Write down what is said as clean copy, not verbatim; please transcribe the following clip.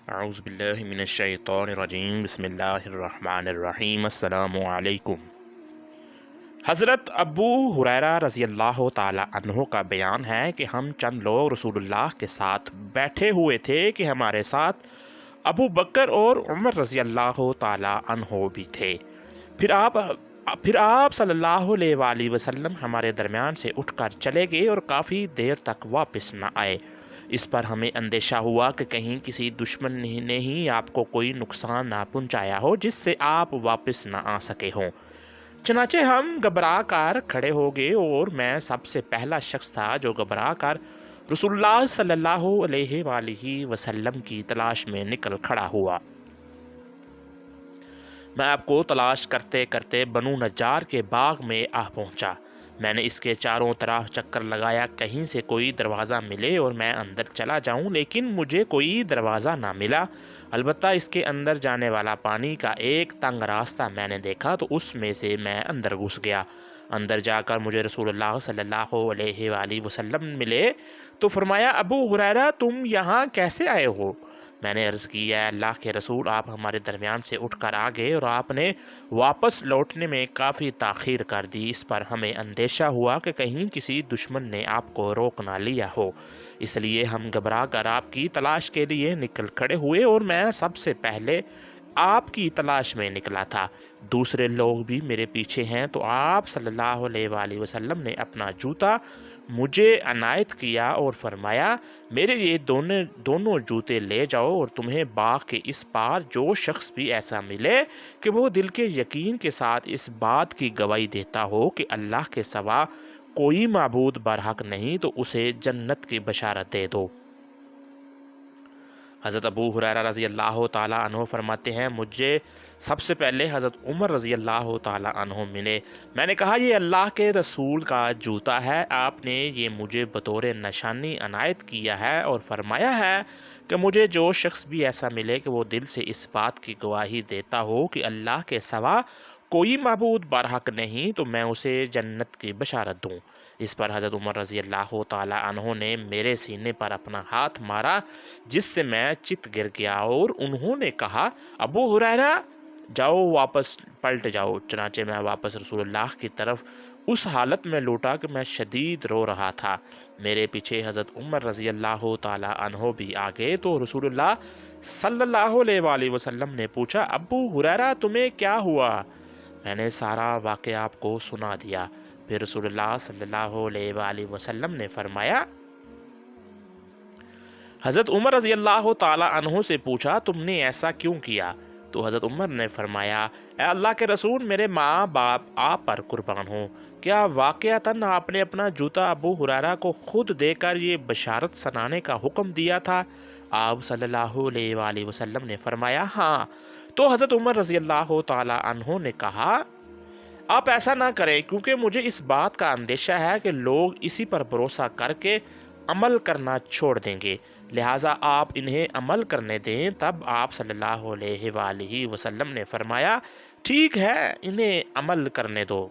اعوذ باللہ من الشیطان الرجیم بسم اللہ الرحمن الرحیم السلام علیکم۔ حضرت ابو ہریرہ رضی اللہ تعالی عنہ کا بیان ہے کہ ہم چند لوگ رسول اللہ کے ساتھ بیٹھے ہوئے تھے کہ ہمارے ساتھ ابو بکر اور عمر رضی اللہ تعالی عنہ بھی تھے۔ پھر آپ صلی اللہ علیہ وآلہ وسلم ہمارے درمیان سے اٹھ کر چلے گئے اور کافی دیر تک واپس نہ آئے۔ اس پر ہمیں اندیشہ ہوا کہ کہیں کسی دشمن نے ہی آپ کو کوئی نقصان نہ پہنچایا ہو جس سے آپ واپس نہ آ سکے ہوں۔ چنانچہ ہم گھبرا کر کھڑے ہو گئے اور میں سب سے پہلا شخص تھا جو گھبرا کر رسول اللہ صلی اللہ علیہ وآلہ وسلم کی تلاش میں نکل کھڑا ہوا۔ میں آپ کو تلاش کرتے کرتے بنو نجار کے باغ میں آ پہنچا۔ میں نے اس کے چاروں طرف چکر لگایا کہیں سے کوئی دروازہ ملے اور میں اندر چلا جاؤں، لیکن مجھے کوئی دروازہ نہ ملا۔ البتہ اس کے اندر جانے والا پانی کا ایک تنگ راستہ میں نے دیکھا تو اس میں سے میں اندر گھس گیا۔ اندر جا کر مجھے رسول اللہ صلی اللہ علیہ وآلہ وسلم ملے تو فرمایا، ابو ہریرہ تم یہاں کیسے آئے ہو؟ میں نے عرض کی، اے اللہ کے رسول، آپ ہمارے درمیان سے اٹھ کر آ گئے اور آپ نے واپس لوٹنے میں کافی تاخیر کر دی۔ اس پر ہمیں اندیشہ ہوا کہ کہیں کسی دشمن نے آپ کو روک نہ لیا ہو، اس لیے ہم گھبرا کر آپ کی تلاش کے لیے نکل کھڑے ہوئے اور میں سب سے پہلے آپ کی تلاش میں نکلا تھا۔ دوسرے لوگ بھی میرے پیچھے ہیں۔ تو آپ صلی اللہ علیہ وآلہ وسلم نے اپنا جوتا مجھے عنایت کیا اور فرمایا، میرے یہ دونوں جوتے لے جاؤ اور تمہیں باغ کے اس پار جو شخص بھی ایسا ملے کہ وہ دل کے یقین کے ساتھ اس بات کی گواہی دیتا ہو کہ اللہ کے سوا کوئی معبود برحق نہیں تو اسے جنت کی بشارت دے دو۔ حضرت ابو ہریرہ رضی اللہ تعالیٰ عنہ فرماتے ہیں، مجھے سب سے پہلے حضرت عمر رضی اللہ تعالیٰ عنہ ملے۔ میں نے کہا، یہ اللہ کے رسول کا جوتا ہے، آپ نے یہ مجھے بطور نشانی عنایت کیا ہے اور فرمایا ہے کہ مجھے جو شخص بھی ایسا ملے کہ وہ دل سے اس بات کی گواہی دیتا ہو کہ اللہ کے سوا کوئی معبود برحق نہیں تو میں اسے جنت کی بشارت دوں۔ اس پر حضرت عمر رضی اللہ تعالیٰ عنہ نے میرے سینے پر اپنا ہاتھ مارا جس سے میں چت گر گیا اور انہوں نے کہا، ابو ہریرہ جاؤ، واپس پلٹ جاؤ۔ چنانچہ میں واپس رسول اللہ کی طرف اس حالت میں لوٹا کہ میں شدید رو رہا تھا۔ میرے پیچھے حضرت عمر رضی اللہ تعالیٰ عنہ بھی آ گئے تو رسول اللہ صلی اللہ علیہ وآلہ وسلم نے پوچھا، ابو ہریرہ تمہیں کیا ہوا؟ میں نے سارا واقعہ آپ کو سنا دیا۔ پھر رسول اللہ صلی اللہ علیہ وآلہ وسلم نے فرمایا، حضرت عمر رضی اللہ تعالیٰ عنہ سے پوچھا، تم نے ایسا کیوں کیا؟ تو حضرت عمر نے فرمایا، اے اللہ کے رسول، میرے ماں باپ آپ پر قربان ہوں، کیا واقعتاً آپ نے اپنا جوتا ابو ہریرہ کو خود دے کر یہ بشارت سنانے کا حکم دیا تھا؟ آپ صلی اللہ علیہ وآلہ وسلم نے فرمایا، ہاں۔ تو حضرت عمر رضی اللہ تعالیٰ عنہ نے کہا، آپ ایسا نہ کریں کیونکہ مجھے اس بات کا اندیشہ ہے کہ لوگ اسی پر بھروسہ کر کے عمل کرنا چھوڑ دیں گے، لہٰذا آپ انہیں عمل کرنے دیں۔ تب آپ صلی اللہ علیہ وآلہ وسلم نے فرمایا، ٹھیک ہے، انہیں عمل کرنے دو۔